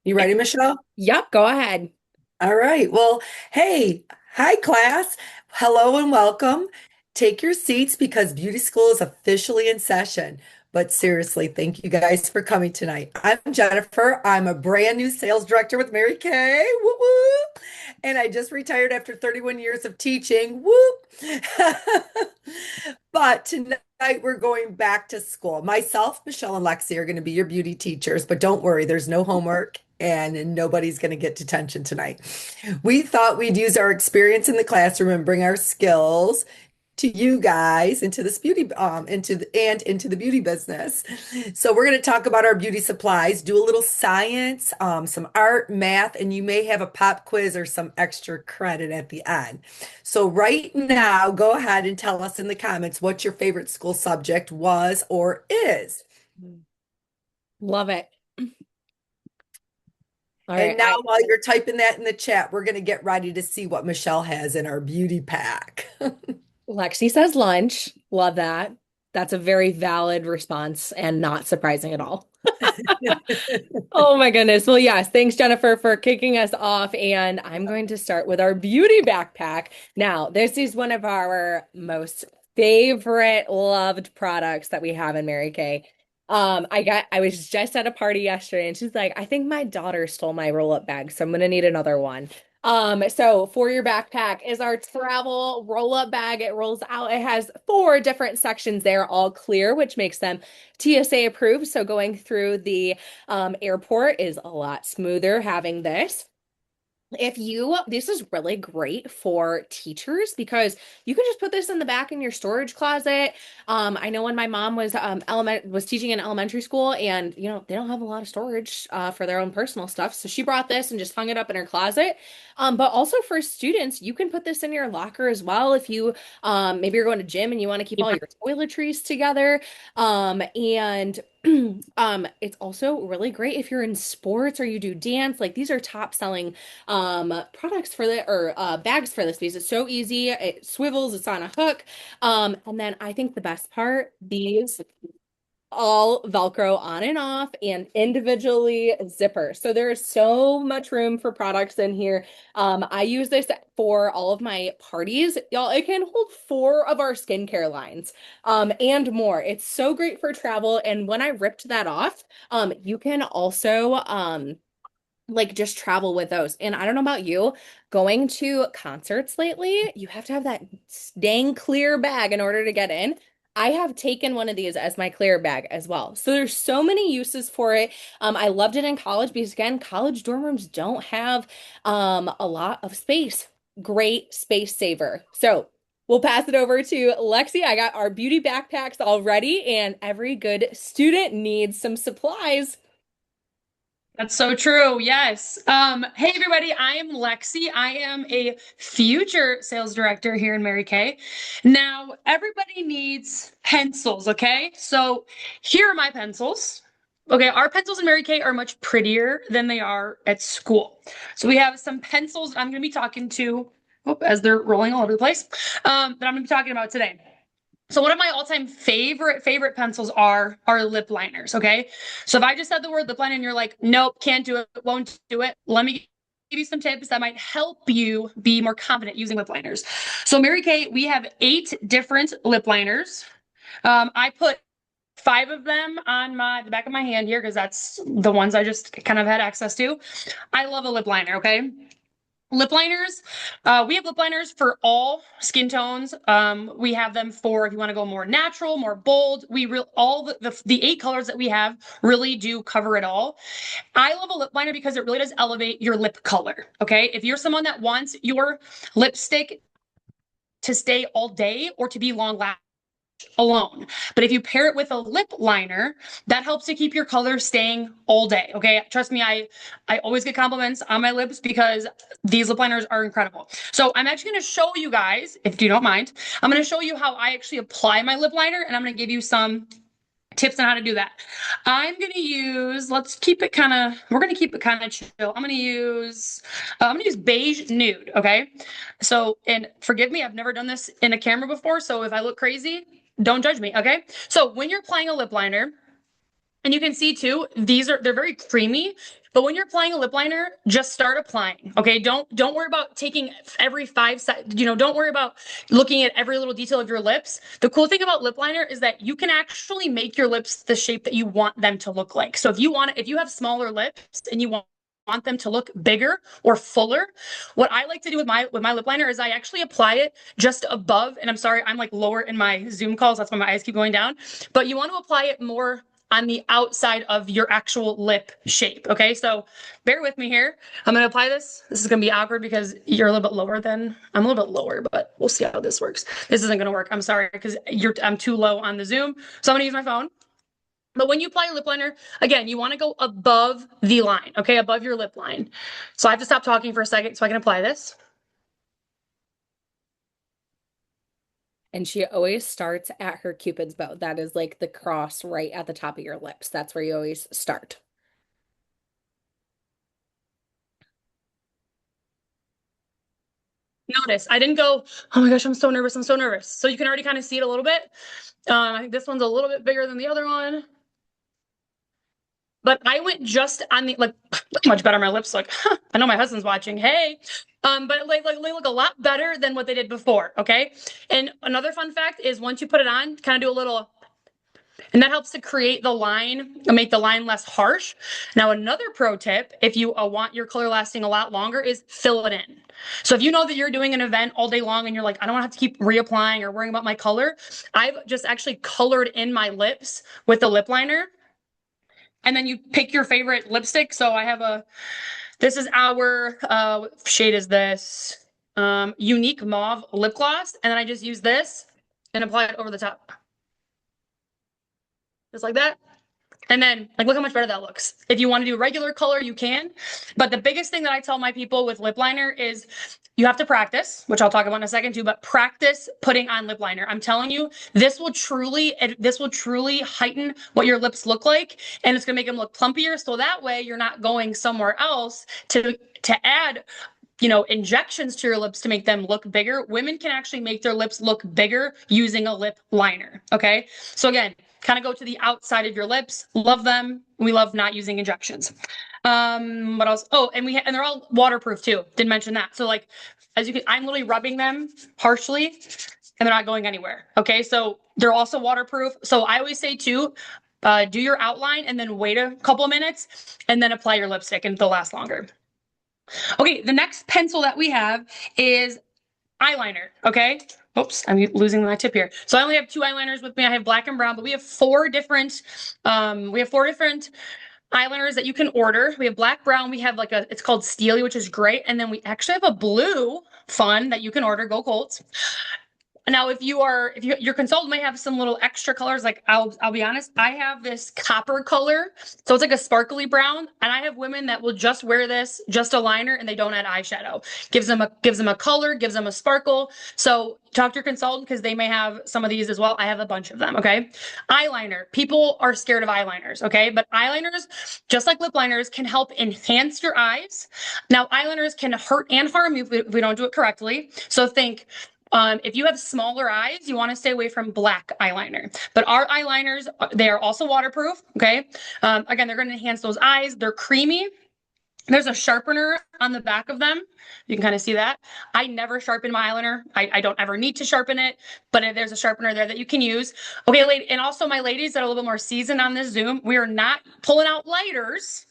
You ready, Michelle? Yep, go ahead. All right. Well, hey, hi, class. Hello and welcome. Take your seats because beauty school is officially in session. But seriously, thank you guys for coming tonight. I'm Jennifer. I'm a brand new sales director with Mary Kay. Woo woo. And I just retired after 31 years of teaching. Woo. But tonight we're going back to school. Myself, Michelle, and Lexi are going to be your beauty teachers, but don't worry, there's no homework and nobody's going to get detention tonight. We thought we'd use our experience in the classroom and bring our skills to you guys into this beauty into the beauty business. So we're going to talk about our beauty supplies, do a little science, some art, math, and you may have a pop quiz or some extra credit at the end. So right now, go ahead and tell us in the comments what your favorite school subject was or is. Love it. All right. And now, while you're typing that in the chat, we're going to get ready to see what Michelle has in our beauty pack. Lexi says lunch. Love that. That's a very valid response and not surprising at all. Oh my goodness. Well, yes. Thanks, Jennifer, for kicking us off. And I'm going to start with our beauty backpack. Now, this is one of our most favorite loved products that we have in Mary Kay. I was just at a party yesterday and she's like, I think my daughter stole my roll-up bag, so I'm gonna need another one. So for your backpack is our travel roll-up bag. It rolls out. It has four different sections there, all clear, which makes them TSA approved. So going through the airport is a lot smoother having this. This is really great for teachers because you can just put this in the back in your storage closet. I know when my mom was teaching in elementary school, and they don't have a lot of storage for their own personal stuff, so she brought this and just hung it up in her closet. But also for students, you can put this in your locker as well if you maybe you're going to gym and you want to keep all your toiletries together. And it's also really great if you're in sports or you do dance. Like these are top selling products for the or bags for this because it's so easy. It swivels, it's on a hook. And then I think the best part, these all Velcro on and off and individually zipper. So there's so much room for products in here. I use this for all of my parties. Y'all, it can hold four of our skincare lines, and more. It's so great for travel. And when I ripped that off, you can also, like just travel with those. And I don't know about you, going to concerts lately, you have to have that dang clear bag in order to get in. I have taken one of these as my clear bag as well. So there's so many uses for it. I loved it in college because again, college dorm rooms don't have a lot of space. Great space saver. So we'll pass it over to Lexi. I got our beauty backpacks all ready, and every good student needs some supplies. That's so true. Yes. Hey everybody, I am Lexi. I am a future sales director here in Mary Kay. Now, everybody needs pencils, okay? So here are my pencils. Okay, our pencils in Mary Kay are much prettier than they are at school. So we have some pencils I'm going to be talking to, as they're rolling all over the place, that I'm going to be talking about today. So one of my all-time favorite pencils are lip liners, okay? So if I just said the word lip liner and you're like, nope, can't do it, won't do it, let me give you some tips that might help you be more confident using lip liners. So Mary Kay, we have 8 different lip liners. I put 5 of them on the back of my hand here because that's the ones I just kind of had access to. I love a lip liner, okay? Lip liners. We have lip liners for all skin tones. We have them for if you want to go more natural, more bold. All the 8 colors that we have really do cover it all. I love a lip liner because it really does elevate your lip color. Okay, if you're someone that wants your lipstick to stay all day or to be long lasting alone. But if you pair it with a lip liner, that helps to keep your color staying all day. Okay. Trust me, I always get compliments on my lips because these lip liners are incredible. So I'm actually going to show you guys, if you don't mind, I'm going to show you how I actually apply my lip liner and I'm going to give you some tips on how to do that. We're going to keep it kind of chill. I'm going to use beige nude. Okay. So, and forgive me, I've never done this in a camera before. So if I look crazy, don't judge me. Okay. So when you're applying a lip liner, And you can see too, they're very creamy, but when you're applying a lip liner, just start applying. Okay. Don't worry about taking every 5 seconds, don't worry about looking at every little detail of your lips. The cool thing about lip liner is that you can actually make your lips the shape that you want them to look like. So if you have smaller lips and you want them to look bigger or fuller, what I like to do with my lip liner is I actually apply it just above, and I'm sorry, I'm like lower in my Zoom calls, that's why my eyes keep going down, but you want to apply it more on the outside of your actual lip shape. Okay, so bear with me here. I'm going to apply this. This is going to be awkward because you're a little bit lower than, I'm a little bit lower, but we'll see how this works. This isn't going to work. I'm sorry because I'm too low on the Zoom. So I'm going to use my phone. But when you apply your lip liner, again, you want to go above the line, okay, above your lip line. So I have to stop talking for a second so I can apply this. And she always starts at her Cupid's bow. That is like the cross right at the top of your lips. That's where you always start. Notice I didn't go, oh my gosh, I'm so nervous. I'm so nervous. So you can already kind of see it a little bit. I think this one's a little bit bigger than the other one. But I went just on the, like, look how much better my lips look. I know my husband's watching. Hey. But like they look a lot better than what they did before. Okay. And another fun fact is once you put it on, kind of do a little, and that helps to create the line and make the line less harsh. Now, another pro tip, if you want your color lasting a lot longer, is fill it in. So if you know that you're doing an event all day long and you're like, I don't want to have to keep reapplying or worrying about my color, I've just actually colored in my lips with the lip liner. And then you pick your favorite lipstick. So I have this is our, what shade is this? Unique Mauve lip gloss. And then I just use this and apply it over the top. Just like that. And then, like, look how much better that looks. If you want to do regular color, you can. But the biggest thing that I tell my people with lip liner is you have to practice, which I'll talk about in a second too, but practice putting on lip liner. I'm telling you, this will truly heighten what your lips look like, and it's going to make them look plumpier. So that way you're not going somewhere else to add injections to your lips to make them look bigger. Women can actually make their lips look bigger using a lip liner. Okay. So again, kind of go to the outside of your lips. Love them. We love not using injections. What else? Oh, and they're all waterproof too. Didn't mention that. So like, as you can, I'm literally rubbing them harshly and they're not going anywhere. Okay. So they're also waterproof. So I always say too, do your outline and then wait a couple of minutes and then apply your lipstick and they'll last longer. Okay. The next pencil that we have is eyeliner. Okay. Oops, I'm losing my tip here. So I only have 2 eyeliners with me. I have black and brown, but we have 4 different eyeliners that you can order. We have black, brown, we have it's called Steely, which is great. And then we actually have a blue fun that you can order. Go Colts. Now, if your consultant may have some little extra colors, like I'll be honest, I have this copper color. So it's like a sparkly brown. And I have women that will just wear this, just a liner, and they don't add eyeshadow. Gives them a color, gives them a sparkle. So talk to your consultant because they may have some of these as well. I have a bunch of them. Okay. Eyeliner. People are scared of eyeliners. Okay. But eyeliners, just like lip liners, can help enhance your eyes. Now, eyeliners can hurt and harm you if we don't do it correctly. So think, if you have smaller eyes, you want to stay away from black eyeliner. But our eyeliners, they are also waterproof. Okay. Again, they're going to enhance those eyes. They're creamy. There's a sharpener on the back of them. You can kind of see that. I never sharpen my eyeliner. I don't ever need to sharpen it, but there's a sharpener there that you can use. Okay, and also my ladies that are a little bit more seasoned on this Zoom, we are not pulling out lighters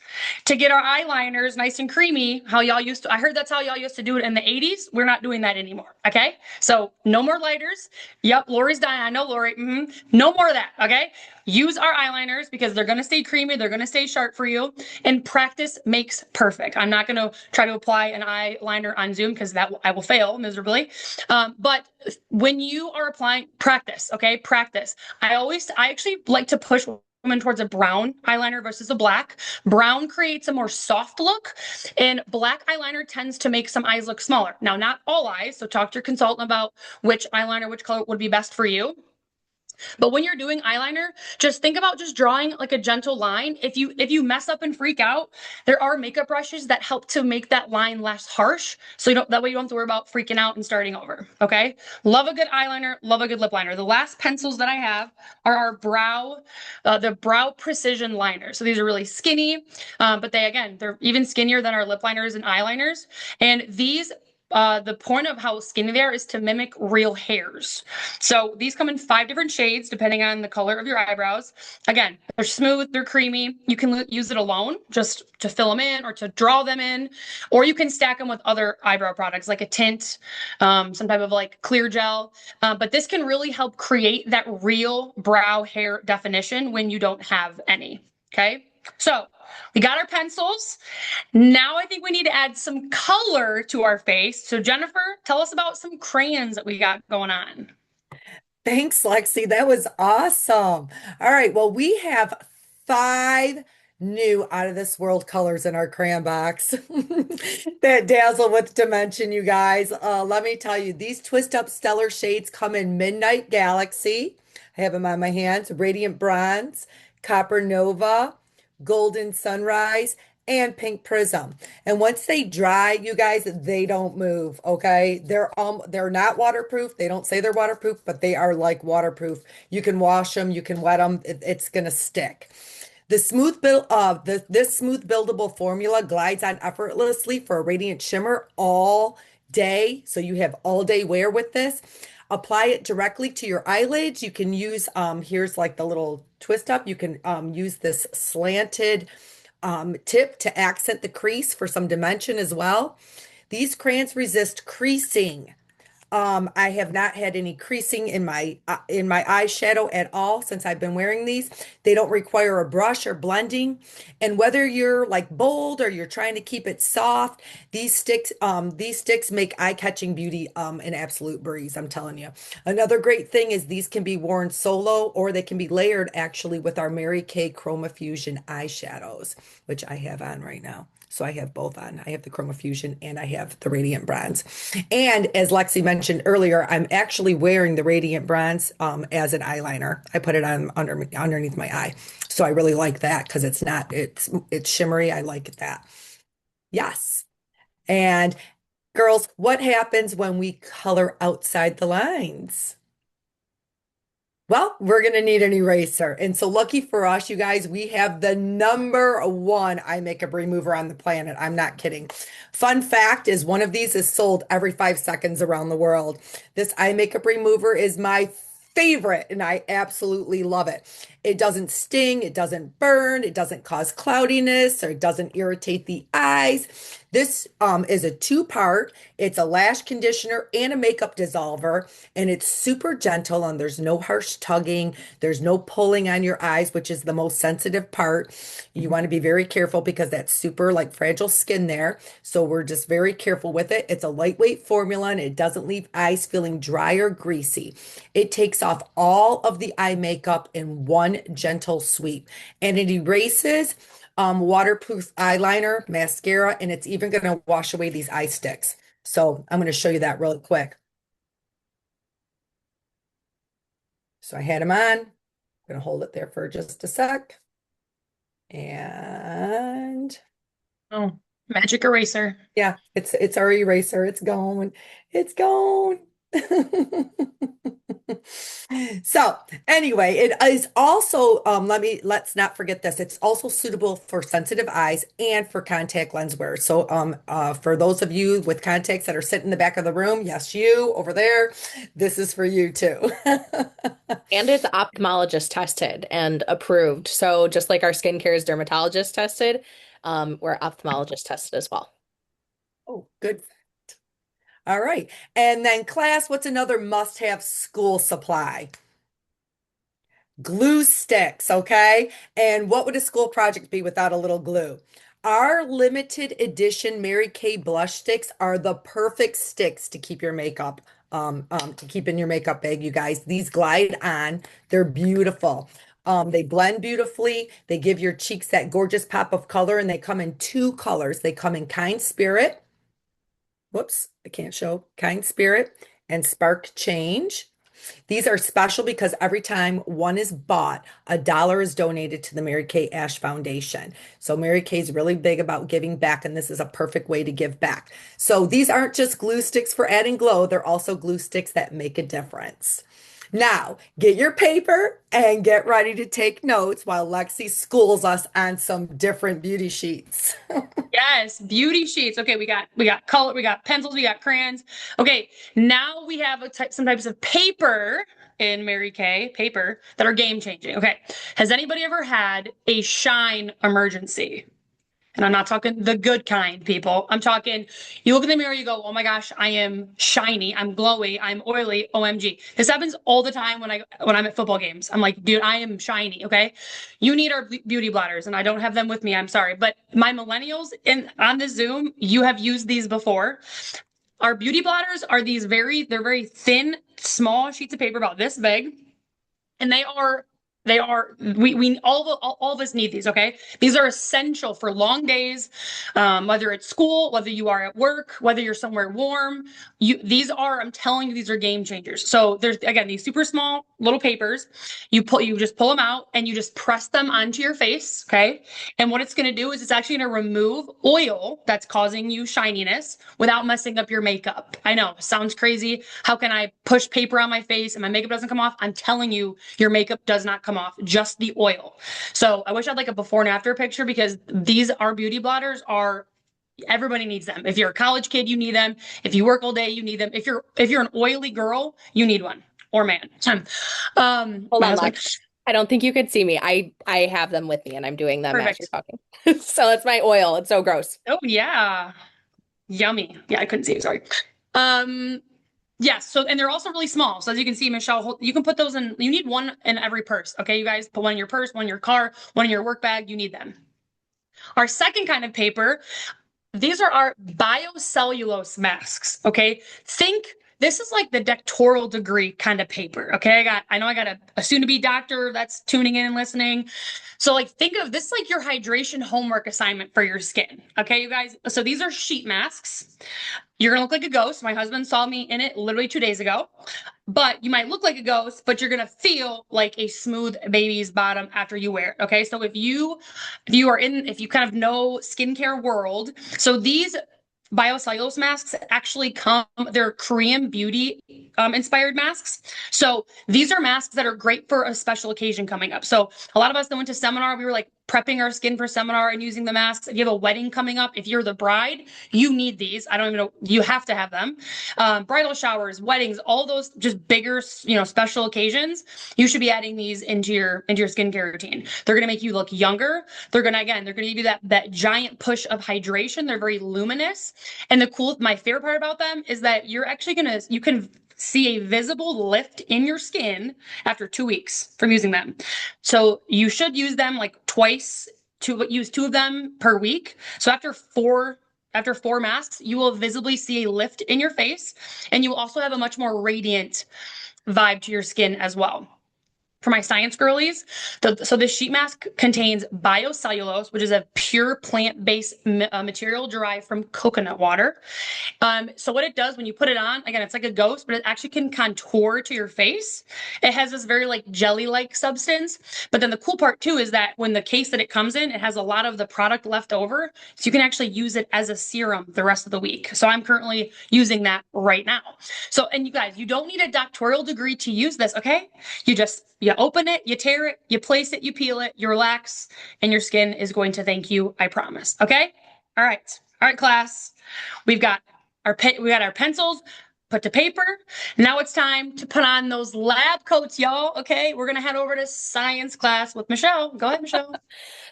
to get our eyeliners nice and creamy. How y'all used to, I heard that's how y'all used to do it in the 80s. We're not doing that anymore. Okay. So no more lighters. Yep. Lori's dying. I know Lori. No more of that. Okay. Use our eyeliners because they're going to stay creamy. They're going to stay sharp for you, and practice makes perfect. I'm not going to try to apply an eyeliner on Zoom because I will fail miserably. But when you are applying, practice. Okay. Practice. I actually like to push women towards a brown eyeliner versus a black. Brown creates a more soft look, and black eyeliner tends to make some eyes look smaller. Now, not all eyes, so talk to your consultant about which eyeliner, which color would be best for you. But when you're doing eyeliner, just think about just drawing like a gentle line. If you mess up and freak out, there are makeup brushes that help to make that line less harsh. So you don't that way you don't have to worry about freaking out and starting over. Okay. Love a good eyeliner, love a good lip liner. The last pencils that I have are our the brow precision liner. So these are really skinny, but they're even skinnier than our lip liners and eyeliners. And these the point of how skinny they are is to mimic real hairs. So these come in 5 different shades depending on the color of your eyebrows. Again, they're smooth, they're creamy. You can use it alone just to fill them in or to draw them in, or you can stack them with other eyebrow products like a tint, some type of like clear gel. But this can really help create that real brow hair definition when you don't have any. Okay, so we got our pencils. Now I think we need to add some color to our face. So Jennifer, tell us about some crayons that we got going on. Thanks, Lexi. That was awesome. All right. Well, we have five new out of this world colors in our crayon box that dazzle with dimension, you guys. Let me tell you, these Twist Up Stellar shades come in Midnight Galaxy. I have them on my hands. Radiant Bronze, Copper Nova, Golden Sunrise, and Pink Prism. And once they dry, you guys, they don't move, okay? They're not waterproof. They don't say they're waterproof, but they are like waterproof. You can wash them, you can wet them, it's gonna stick. This smooth buildable formula glides on effortlessly for a radiant shimmer all day. So you have all day wear with this. Apply it directly to your eyelids. You can use here's like the little twist up. You can use this slanted tip to accent the crease for some dimension as well. These crayons resist creasing. I have not had any creasing in my eyeshadow at all since I've been wearing these. They don't require a brush or blending. And whether you're like bold or you're trying to keep it soft, these sticks make eye-catching beauty an absolute breeze, I'm telling you. Another great thing is these can be worn solo or they can be layered actually with our Mary Kay Chroma Fusion eyeshadows, which I have on right now. So I have both on. I have the Chroma Fusion and I have the Radiant Bronze. And as Lexi mentioned earlier, I'm actually wearing the Radiant Bronze as an eyeliner. I put it on underneath my eye. So I really like that because it's shimmery. I like that. Yes. And girls, what happens when we color outside the lines? Well, we're going to need an eraser. And so lucky for us, you guys, we have the #1 eye makeup remover on the planet. I'm not kidding. Fun fact is one of these is sold every 5 seconds around the world. This eye makeup remover is my favorite and I absolutely love it. It doesn't sting, it doesn't burn, it doesn't cause cloudiness, or it doesn't irritate the eyes. This is a two-part. It's a lash conditioner and a makeup dissolver, and it's super gentle and there's no harsh tugging. There's no pulling on your eyes, which is the most sensitive part. You want to be very careful because that's super like fragile skin there. So we're just very careful with it. It's a lightweight formula and it doesn't leave eyes feeling dry or greasy. It takes off all of the eye makeup in one gentle sweep, and it erases waterproof eyeliner, mascara, and it's even going to wash away these eye sticks. So I'm going to show you that really quick. So I had them on. I'm going to hold it there for just a sec. And Oh, magic eraser. yeah, it's our eraser. It's gone. It's gone. So anyway, it is also let's not forget this. It's also suitable for sensitive eyes and for contact lens wear. So for those of you with contacts that are sitting in the back of the room, yes, you over there, this is for you too. And it's ophthalmologist tested and approved. So just like our skincare is dermatologist tested, we're ophthalmologist tested as well. Oh, good. All right. And then class, what's another must-have school supply? Glue sticks, okay? And what would a school project be without a little glue? Our limited edition Mary Kay blush sticks are the perfect sticks to keep your makeup, to keep in your makeup bag, you guys. These glide on. They're beautiful. They blend beautifully. They give your cheeks that gorgeous pop of color, and they come in two colors. They come in Kind Spirit. Whoops, I can't show. Kind Spirit and Spark Change. These are special because every time one is bought, $1 is donated to the Mary Kay Ash Foundation. So Mary Kay is really big about giving back, and this is a perfect way to give back. So these aren't just glue sticks for adding glow, they're also glue sticks that make a difference. Now, get your paper and get ready to take notes while Lexi schools us on some different beauty sheets. Yes, beauty sheets. Okay, we got color, we got pencils, we got crayons. Okay, now we have some types of paper in Mary Kay paper that are game changing. Okay, has anybody ever had a shine emergency? And I'm not talking the good kind, people. I'm talking, you look in the mirror, you go, oh my gosh, I am shiny, I'm glowy, I'm oily, OMG. This happens all the time when I'm at football games. I'm like, dude, I am shiny, okay? You need our beauty blotters, and I don't have them with me, I'm sorry. But my millennials in on the Zoom, you have used these before. Our beauty blotters are they're very thin, small sheets of paper about this big, and we all of us need these. Okay, these are essential for long days, whether it's school, whether you are at work, whether you're somewhere warm. I'm telling you, these are game changers. So there's, again, these super small little papers. You just pull them out and you just press them onto your face. Okay, and what it's going to do is it's actually going to remove oil that's causing you shininess without messing up your makeup. I know, sounds crazy. How can I push paper on my face and my makeup doesn't come off? I'm telling you, your makeup does not come off, just the oil. So I wish I had like a before and after picture, because our beauty blotters are, everybody needs them. If you're a college kid, you need them. If you work all day, you need them. If you're an oily girl, you need one, or man. Hold My on, husband. Lex. I don't think you could see me. I have them with me and I'm doing them as you're Perfect. talking. So it's my oil. It's so gross. Oh yeah. Yummy. Yeah, I couldn't see. Sorry. Um, yes. So, and they're also really small. So as you can see, Michelle, you can put those in. You need one in every purse. Okay, you guys, put one in your purse, one in your car, one in your work bag. You need them. Our second kind of paper, these are our biocellulose masks. Okay, think this is like the doctoral degree kind of paper. Okay, I know I got a soon-to-be doctor that's tuning in and listening. So like think of this like your hydration homework assignment for your skin. Okay, you guys. So these are sheet masks. You're gonna look like a ghost. My husband saw me in it literally 2 days ago. But you might look like a ghost, but you're gonna feel like a smooth baby's bottom after you wear it. Okay. So if you kind of know skincare world, so these biocellulose masks actually they're Korean beauty inspired masks. So these are masks that are great for a special occasion coming up. So a lot of us that went to seminar, we were like prepping our skin for seminar and using the masks. If you have a wedding coming up, if you're the bride, you need these. I don't even know, you have to have them. Bridal showers, weddings, all those just bigger, special occasions, you should be adding these into your skincare routine. They're going to make you look younger. They're going to give you that giant push of hydration. They're very luminous. And my favorite part about them is that you can see a visible lift in your skin after 2 weeks from using them. So you should use them like use 2 of them per week. So after four masks, you will visibly see a lift in your face, and you will also have a much more radiant vibe to your skin as well. For my science girlies, so this sheet mask contains biocellulose, which is a pure plant-based material derived from coconut water. So what it does when you put it on, again, it's like a ghost, but it actually can contour to your face. It has this very like jelly-like substance. But then the cool part too is that when the case that it comes in, it has a lot of the product left over. So you can actually use it as a serum the rest of the week. So I'm currently using that right now. So, and you guys, you don't need a doctoral degree to use this, okay? You open it, you tear it, you place it, you peel it, you relax, and your skin is going to thank you, I promise. Okay? All right. All right, class. We got our pencils put to paper. Now it's time to put on those lab coats, y'all. Okay? We're going to head over to science class with Michelle. Go ahead, Michelle.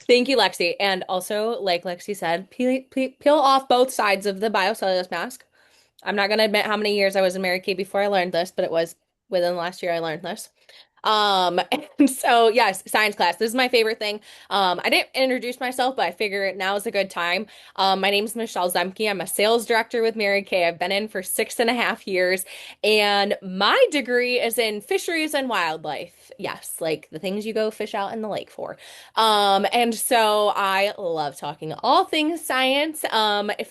Thank you, Lexi. And also, like Lexi said, peel off both sides of the biocellulose mask. I'm not going to admit how many years I was in Mary Kay before I learned this, but it was within the last year I learned this. And so yes, science class. This is my favorite thing. I didn't introduce myself, but I figure now is a good time. My name is Michelle Zemke. I'm a sales director with Mary Kay. I've been in for 6.5 years, and my degree is in fisheries and wildlife. Yes, like the things you go fish out in the lake for. And so I love talking all things science,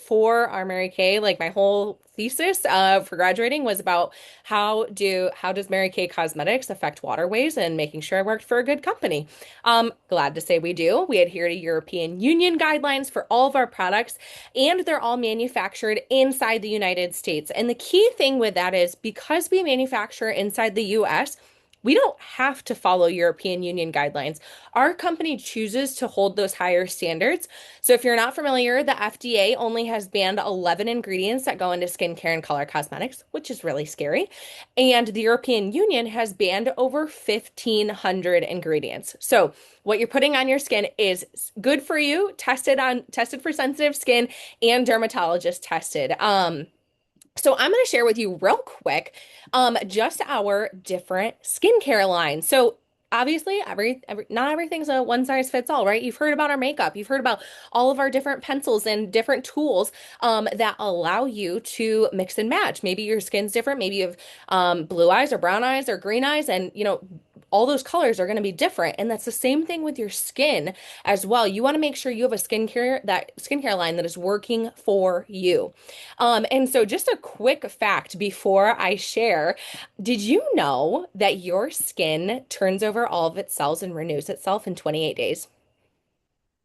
for our Mary Kay. Like my whole thesis for graduating was about how does Mary Kay Cosmetics affect waterways and making sure I worked for a good company. Glad to say we do. We adhere to European Union guidelines for all of our products, and they're all manufactured inside the United States. And the key thing with that is because we manufacture inside the US, we don't have to follow European Union guidelines. Our company chooses to hold those higher standards. So if you're not familiar, the FDA only has banned 11 ingredients that go into skincare and color cosmetics, which is really scary. And the European Union has banned over 1,500 ingredients. So what you're putting on your skin is good for you, tested for sensitive skin, and dermatologist tested. So I'm going to share with you real quick, just our different skincare lines. So obviously, not everything's a one size fits all, right? You've heard about our makeup, you've heard about all of our different pencils and different tools that allow you to mix and match. Maybe your skin's different, maybe you have blue eyes or brown eyes or green eyes, and all those colors are going to be different. And that's the same thing with your skin as well. You want to make sure you have a skincare line that is working for you. And so just a quick fact before I share, did you know that your skin turns over all of its cells and renews itself in 28 days?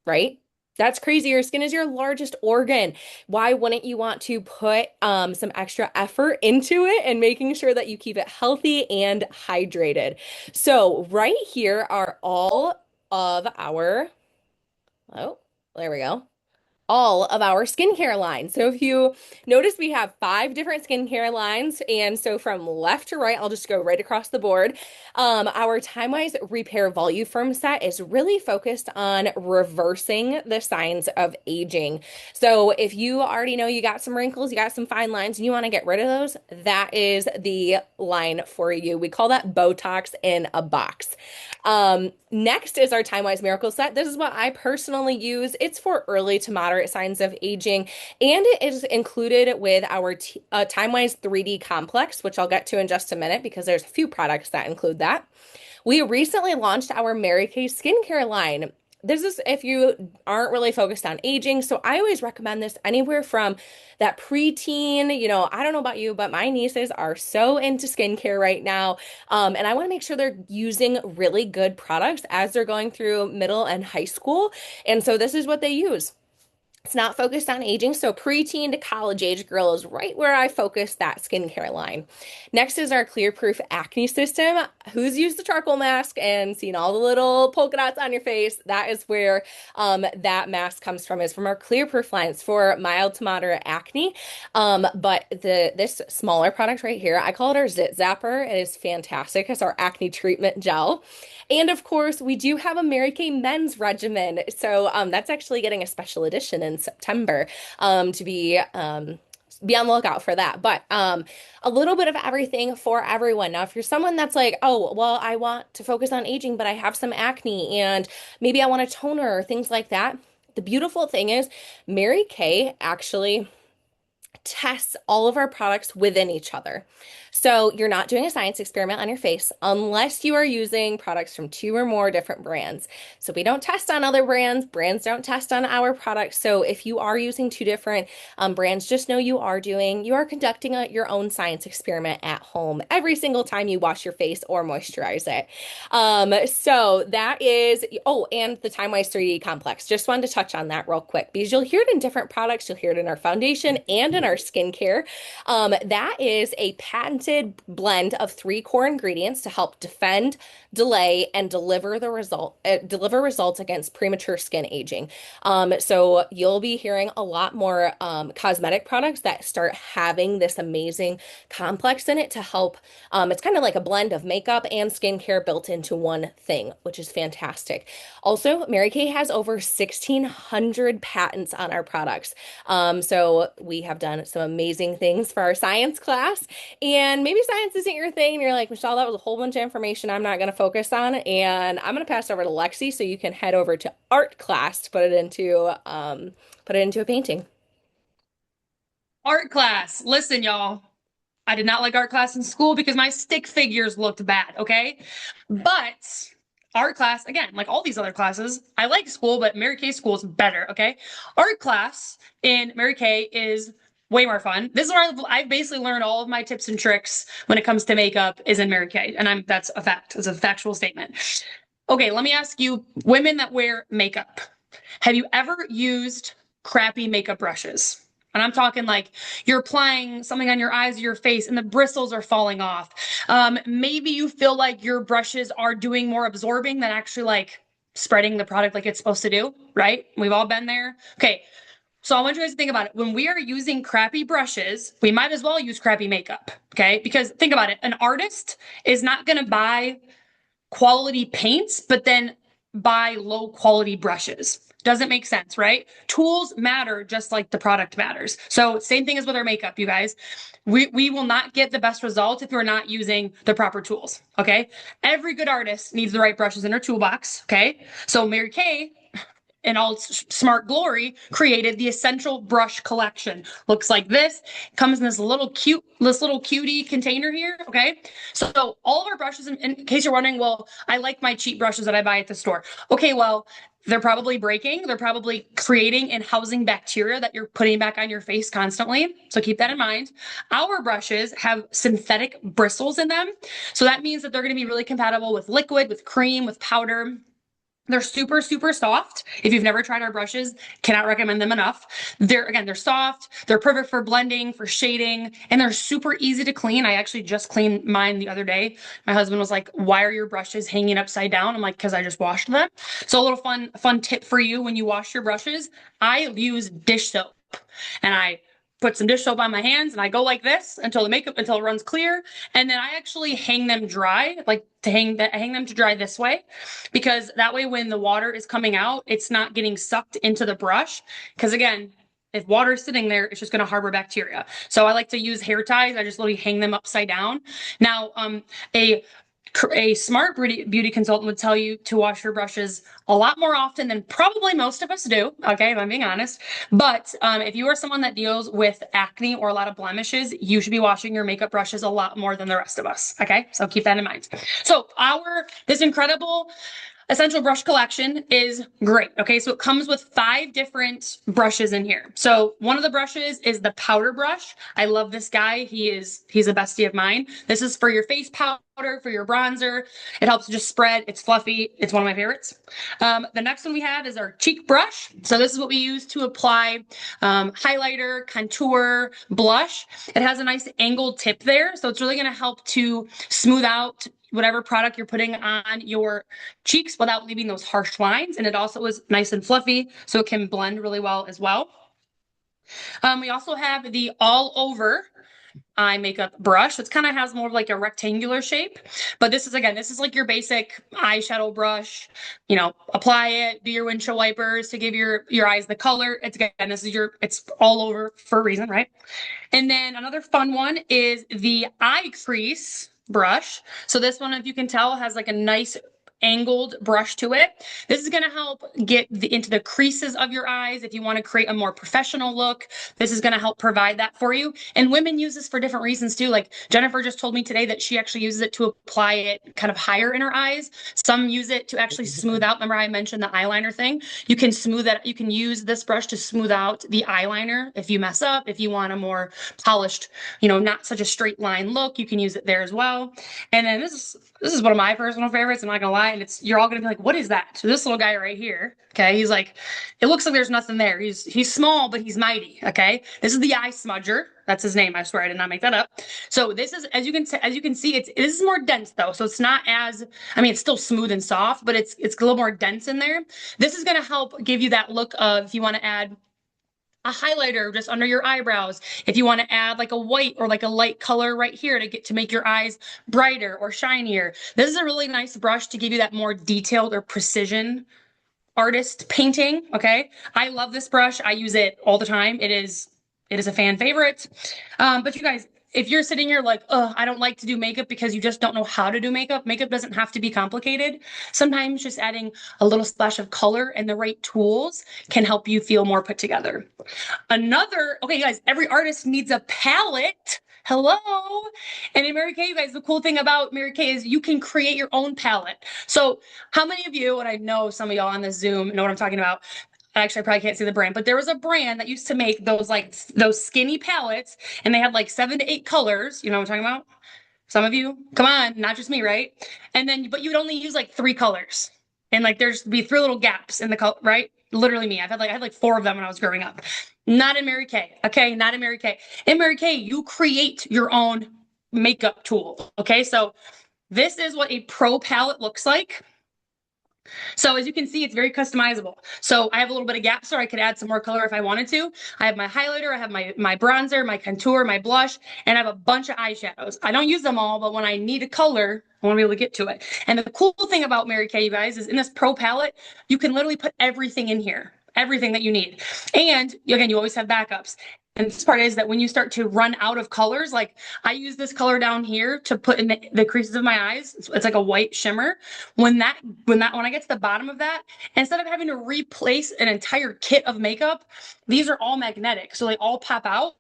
Right? That's crazy. Your skin is your largest organ. Why wouldn't you want to put some extra effort into it and making sure that you keep it healthy and hydrated? So right here are all of our, oh, there we go, all of our skincare lines. So if you notice, we have 5 different skincare lines. And so from left to right, I'll just go right across the board. Our Time-Wise Repair Voluform set is really focused on reversing the signs of aging. So if you already know you got some wrinkles, you got some fine lines, and you want to get rid of those, that is the line for you. We call that Botox in a box. Next is our Time-Wise Miracle Set. This is what I personally use. It's for early to moderate signs of aging, and it is included with our Time-Wise 3D Complex, which I'll get to in just a minute because there's a few products that include that. We recently launched our Mary Kay skincare line. This is if you aren't really focused on aging. So I always recommend this anywhere from that preteen, I don't know about you, but my nieces are so into skincare right now. And I want to make sure they're using really good products as they're going through middle and high school. And so this is what they use. It's not focused on aging, so preteen to college age girl is right where I focus that skincare line. Next is our Clear Proof Acne System. Who's used the charcoal mask and seen all the little polka dots on your face? That is where that mask comes from, is from our Clear Proof lines for mild to moderate acne. But this smaller product right here, I call it our Zit Zapper. It is fantastic. It's our acne treatment gel. And of course, we do have a Mary Kay men's regimen. So that's actually getting a special edition in September to be on the lookout for that. But a little bit of everything for everyone. Now, if you're someone that's like, oh, well, I want to focus on aging, but I have some acne and maybe I want a toner or things like that. The beautiful thing is Mary Kay actually tests all of our products within each other. So you're not doing a science experiment on your face unless you are using products from 2 or more different brands. So we don't test on other brands. Brands don't test on our products. So if you are using 2 different brands, just know you are conducting your own science experiment at home every single time you wash your face or moisturize it. So that is, and the Time-Wise 3D Complex. Just wanted to touch on that real quick because you'll hear it in different products. You'll hear it in our foundation and in our skincare. That is a patented blend of 3 core ingredients to help defend, delay, and deliver results against premature skin aging. So you'll be hearing a lot more cosmetic products that start having this amazing complex in it to help. It's kind of like a blend of makeup and skincare built into one thing, which is fantastic. Also, Mary Kay has over 1,600 patents on our products. So we have done some amazing things for our science class. And maybe science isn't your thing, and you're like, Michelle, that was a whole bunch of information I'm not going to focus on. And I'm going to pass over to Lexi so you can head over to art class to put it into a painting. Art class. Listen, y'all. I did not like art class in school because my stick figures looked bad, okay? But art class, again, like all these other classes, I like school, but Mary Kay school is better, okay? Art class in Mary Kay is way more fun. This is where I've basically learned all of my tips and tricks when it comes to makeup is in Mary Kay. And that's a fact. It's a factual statement. Okay, let me ask you, women that wear makeup, have you ever used crappy makeup brushes? And I'm talking like you're applying something on your eyes or your face and the bristles are falling off. Maybe you feel like your brushes are doing more absorbing than actually like spreading the product like it's supposed to do, right? We've all been there. Okay, so I want you guys to think about it. When we are using crappy brushes, we might as well use crappy makeup, okay? Because think about it. An artist is not going to buy quality paints, but then buy low quality brushes. Doesn't make sense, right? Tools matter just like the product matters. So same thing as with our makeup, you guys. We will not get the best results if we're not using the proper tools, okay? Every good artist needs the right brushes in their toolbox, okay? So Mary Kay, in all smart glory, created the Essential Brush Collection. Looks like this. Comes in this little cutie container here. Okay, so all of our brushes, in case you're wondering, well, I like my cheap brushes that I buy at the store. Okay, well, they're probably breaking. They're probably creating and housing bacteria that you're putting back on your face constantly. So keep that in mind. Our brushes have synthetic bristles in them. So that means that they're going to be really compatible with liquid, with cream, with powder. They're super, super soft. If you've never tried our brushes, cannot recommend them enough. They're soft. They're perfect for blending, for shading, and they're super easy to clean. I actually just cleaned mine the other day. My husband was like, "Why are your brushes hanging upside down?" I'm like, "Because I just washed them." So a little fun tip for you when you wash your brushes, I use dish soap and I put some dish soap on my hands and I go like this until it runs clear. And then I actually hang them dry, like hang them to dry this way, because that way when the water is coming out, it's not getting sucked into the brush. Because again, if water is sitting there, it's just going to harbor bacteria. So I like to use hair ties. I just literally hang them upside down. Now, a smart beauty consultant would tell you to wash your brushes a lot more often than probably most of us do. Okay, if I'm being honest. But if you are someone that deals with acne or a lot of blemishes, you should be washing your makeup brushes a lot more than the rest of us. Okay, so keep that in mind. So this incredible Essential Brush Collection is great. Okay, so it comes with 5 different brushes in here. So one of the brushes is the powder brush. I love this guy. He's a bestie of mine. This is for your face powder, for your bronzer. It helps just spread. It's fluffy. It's one of my favorites. The next one we have is our cheek brush. So this is what we use to apply highlighter, contour, blush. It has a nice angled tip there, so it's really going to help to smooth out whatever product you're putting on your cheeks without leaving those harsh lines. And it also is nice and fluffy, so it can blend really well as well. We also have the all over eye makeup brush. It kind of has more of like a rectangular shape, but this is like your basic eyeshadow brush. You know, apply it, do your windshield wipers to give your eyes the color. It's all over for a reason, right? And then another fun one is the eye crease brush. So this one, if you can tell, has like a nice angled brush to it. This is going to help get into the creases of your eyes. If you want to create a more professional look, this is going to help provide that for you. And women use this for different reasons too. Like Jennifer just told me today that she actually uses it to apply it kind of higher in her eyes. Some use it to actually smooth out. Remember I mentioned the eyeliner thing? You can use this brush to smooth out the eyeliner if you mess up. If you want a more polished, not such a straight line look, you can use it there as well. And then this is one of my personal favorites. I'm not gonna lie, and you're all gonna be like, "What is that?" So this little guy right here, okay, he's like, it looks like there's nothing there. He's small, but he's mighty. Okay, this is the eye smudger. That's his name. I swear I did not make that up. So this is, as you can see, this is more dense though. So it's not as, it's still smooth and soft, but it's a little more dense in there. This is gonna help give you that look of, if you want to add a highlighter just under your eyebrows, if you want to add like a white or like a light color right here to make your eyes brighter or shinier. This is a really nice brush to give you that more detailed or precision artist painting. Okay, I love this brush. I use it all the time. It is a fan favorite. But you guys, if you're sitting here like, "Oh, I don't like to do makeup," because you just don't know how to do makeup. Makeup doesn't have to be complicated. Sometimes just adding a little splash of color and the right tools can help you feel more put together. Okay, guys, every artist needs a palette. Hello. And in Mary Kay, you guys, the cool thing about Mary Kay is you can create your own palette. So how many of you, and I know some of y'all on this Zoom know what I'm talking about, Actually, I probably can't say the brand, but there was a brand that used to make those like those skinny palettes, and they had like 7 to 8 colors. You know what I'm talking about? Some of you, come on, not just me, right? And then, but you would only use like 3 colors, and like there's be 3 little gaps in the color, right? Literally me. I had like 4 of them when I was growing up. Not in Mary Kay, okay? Not in Mary Kay. In Mary Kay, you create your own makeup tool, okay? So this is what a pro palette looks like. So as you can see, it's very customizable. So I have a little bit of gaps there. I could add some more color if I wanted to. I have my highlighter, I have my bronzer, my contour, my blush, and I have a bunch of eyeshadows. I don't use them all, but when I need a color, I want to be able to get to it. And the cool thing about Mary Kay, you guys, is in this pro palette, you can literally put everything in here, everything that you need. And again, you always have backups. And this part is that when you start to run out of colors, like I use this color down here to put in the creases of my eyes. It's like a white shimmer. When I get to the bottom of that, instead of having to replace an entire kit of makeup, these are all magnetic. So they all pop out.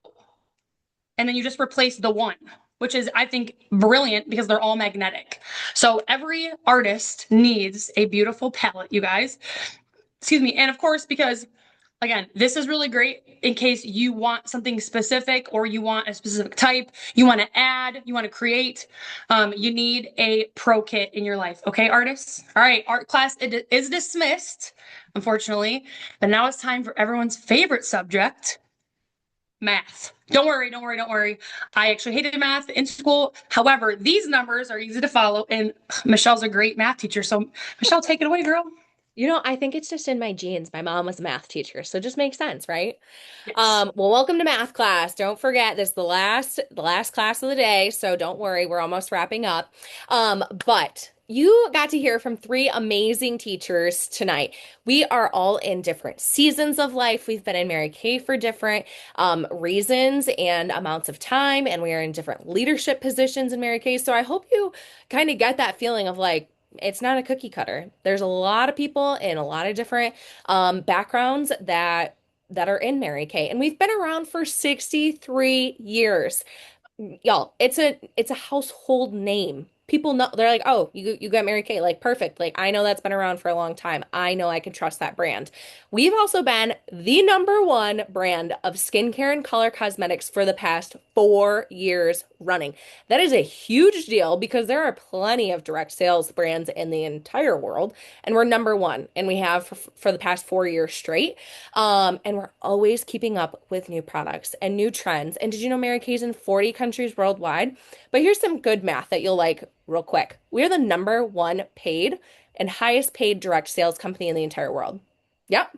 And then you just replace the one, which is, I think, brilliant because they're all magnetic. So every artist needs a beautiful palette, you guys. Excuse me. And of course, because again, this is really great in case you want something specific or you want a specific type, you want to add, you want to create. You need a pro kit in your life. Okay, artists? All right, art class is dismissed, unfortunately. But now it's time for everyone's favorite subject, math. Don't worry, don't worry, don't worry. I actually hated math in school. However, these numbers are easy to follow, and Michelle's a great math teacher. So, Michelle, take it away, girl. I think it's just in my genes. My mom was a math teacher, so it just makes sense, right? Yes. Well, welcome to math class. Don't forget this is the last class of the day, so don't worry, we're almost wrapping up. But you got to hear from 3 amazing teachers tonight. We are all in different seasons of life. We've been in Mary Kay for different reasons and amounts of time, and we are in different leadership positions in Mary Kay. So I hope you kind of get that feeling of like, it's not a cookie cutter. There's a lot of people in a lot of different backgrounds that are in Mary Kay, and we've been around for 63 years. Y'all, it's a household name. People know, they're like, oh, you got Mary Kay, like perfect. Like I know that's been around for a long time. I know I can trust that brand. We've also been the #1 brand of skincare and color cosmetics for the past 4 years running. That is a huge deal because there are plenty of direct sales brands in the entire world, and we're #1, and we have for the past 4 years straight. And we're always keeping up with new products and new trends. And did you know Mary Kay's in 40 countries worldwide? But here's some good math that you'll like real quick. We're the #1 paid and highest paid direct sales company in the entire world. Yep.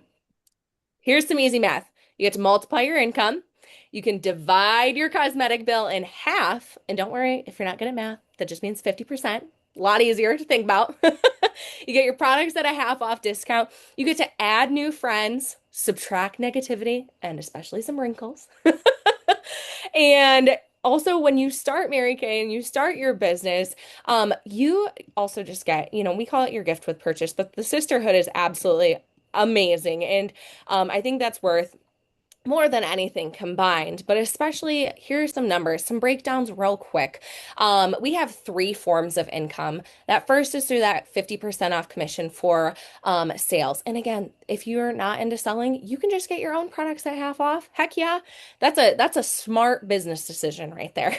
Here's some easy math. You get to multiply your income. You can divide your cosmetic bill in half. And don't worry, if you're not good at math, that just means 50%. A lot easier to think about. You get your products at a half off discount. You get to add new friends, subtract negativity, and especially some wrinkles. And also, when you start Mary Kay and you start your business, you also just get, we call it your gift with purchase, but the sisterhood is absolutely amazing. And I think that's worth more than anything combined, but especially here are some numbers, some breakdowns real quick. We have 3 forms of income. That first is through that 50% off commission for sales. And again, if you're not into selling, you can just get your own products at half off. Heck yeah. That's a smart business decision right there.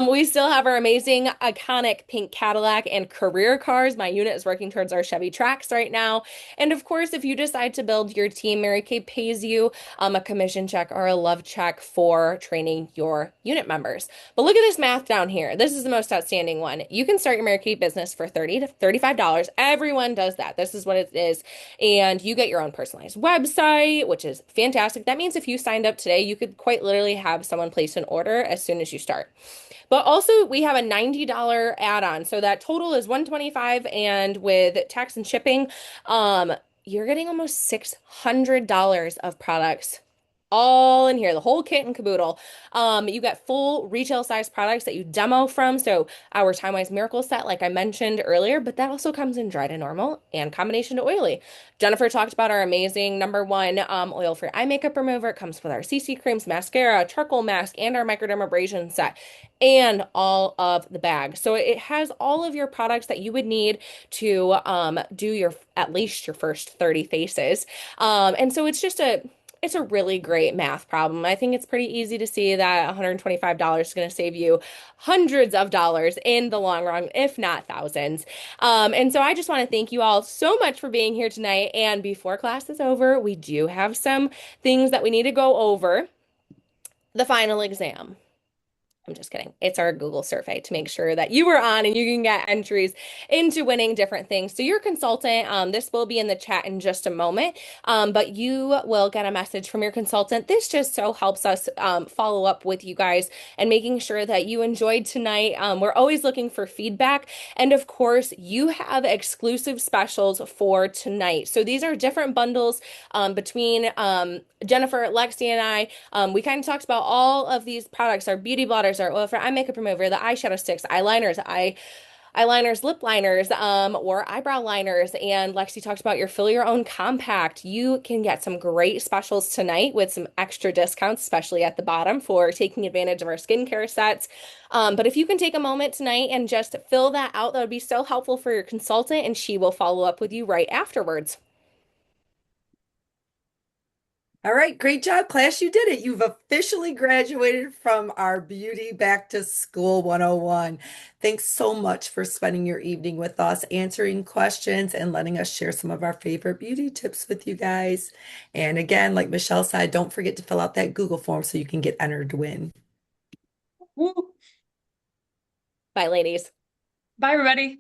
We still have our amazing iconic pink Cadillac and career cars. My unit is working towards our Chevy Trax right now. And of course, if you decide to build your team, Mary Kay pays you a commission check or a love check for training your unit members. But look at this math down here. This is the most outstanding one. You can start your Mary Kay business for $30 to $35. Everyone does that. This is what it is. And you get your own personalized website, which is fantastic. That means if you signed up today, you could quite literally have someone place an order as soon as you start. But also we have a $90 add-on. So that total is $125, and with tax and shipping, you're getting almost $600 of products all in here, the whole kit and caboodle. You get full retail size products that you demo from. So our Time Wise Miracle set, like I mentioned earlier, but that also comes in dry to normal and combination to oily. Jennifer talked about our amazing number one oil-free eye makeup remover. It comes with our CC creams, mascara, charcoal mask, and our microdermabrasion set, and all of the bags. So it has all of your products that you would need to do your at least your first 30 faces. And so it's a really great math problem. I think it's pretty easy to see that $125 is going to save you hundreds of dollars in the long run, if not thousands. And so I just want to thank you all so much for being here tonight. And before class is over, we do have some things that we need to go over. The final exam. I'm just kidding. It's our Google survey to make sure that you were on and you can get entries into winning different things. So your consultant, this will be in the chat in just a moment, but you will get a message from your consultant. This just so helps us follow up with you guys and making sure that you enjoyed tonight. We're always looking for feedback. And of course, you have exclusive specials for tonight. So these are different bundles between Jennifer, Lexi, and I. We kind of talked about all of these products, our beauty blotters, our oil for eye makeup remover, the eyeshadow sticks, eyeliners, lip liners, or eyebrow liners. And Lexi talked about your fill your own compact. You can get some great specials tonight with some extra discounts, especially at the bottom for taking advantage of our skincare sets. But if you can take a moment tonight and just fill that out, that would be so helpful for your consultant, and she will follow up with you right afterwards. All right, great job, class. You did it. You've officially graduated from our Beauty Back to School 101. Thanks so much for spending your evening with us, answering questions, and letting us share some of our favorite beauty tips with you guys. And again, like Michelle said, don't forget to fill out that Google form so you can get entered to win. Woo. Bye, ladies. Bye, everybody.